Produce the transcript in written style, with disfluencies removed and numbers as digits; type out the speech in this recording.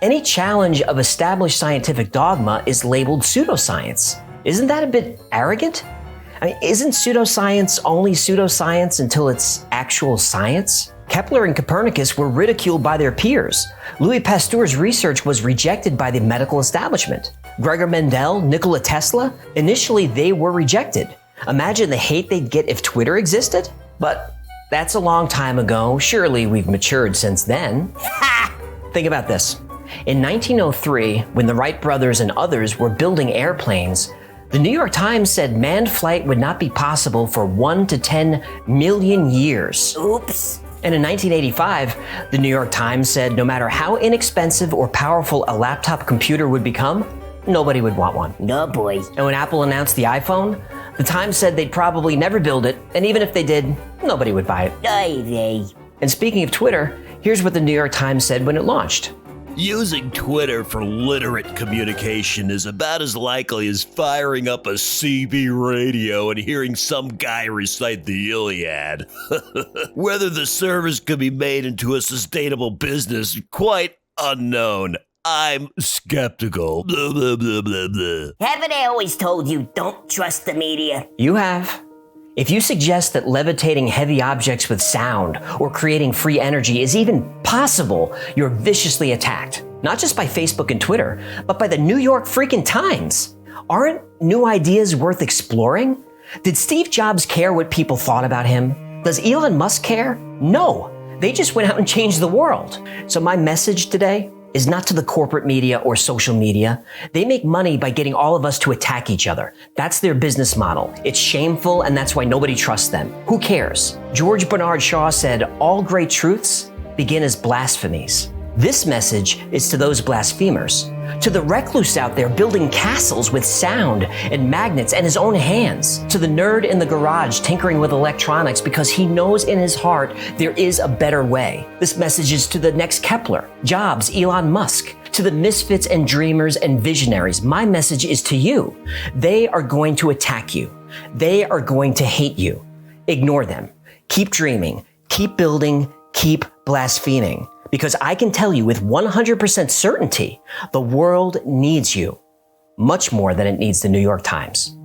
Any challenge of established scientific dogma is labeled pseudoscience. Isn't that a bit arrogant? I mean, isn't pseudoscience only pseudoscience until it's actual science? Kepler and Copernicus were ridiculed by their peers. Louis Pasteur's research was rejected by the medical establishment. Gregor Mendel, Nikola Tesla, initially they were rejected. Imagine the hate they'd get if Twitter existed? But that's a long time ago. Surely we've matured since then. Think about this. In 1903, when the Wright Brothers and others were building airplanes, the New York Times said manned flight would not be possible for 1 to 10 million years. Oops. And in 1985, the New York Times said no matter how inexpensive or powerful a laptop computer would become, nobody would want one. No, boy. And when Apple announced the iPhone, the Times said they'd probably never build it, and even if they did, nobody would buy it. Ay. And speaking of Twitter, here's what the New York Times said when it launched. Using Twitter for literate communication is about as likely as firing up a CB radio and hearing some guy recite the Iliad. Whether the service could be made into a sustainable business, quite unknown. I'm skeptical. Blah, blah, blah, blah, blah. Haven't I always told you don't trust the media? You have. If you suggest that levitating heavy objects with sound or creating free energy is even possible, you're viciously attacked. Not just by Facebook and Twitter, but by the New York freaking Times. Aren't new ideas worth exploring? Did Steve Jobs care what people thought about him? Does Elon Musk care? No. They just went out and changed the world. So my message today is not to the corporate media or social media. They make money by getting all of us to attack each other. That's their business model. It's shameful, and that's why nobody trusts them. Who cares? George Bernard Shaw said, all great truths begin as blasphemies. This message is to those blasphemers, to the recluse out there building castles with sound and magnets and his own hands, to the nerd in the garage tinkering with electronics because he knows in his heart there is a better way. This message is to the next Kepler, Jobs, Elon Musk, to the misfits and dreamers and visionaries. My message is to you. They are going to attack you. They are going to hate you. Ignore them. Keep dreaming. Keep building. Keep blaspheming. Because I can tell you with 100% certainty, the world needs you much more than it needs the New York Times.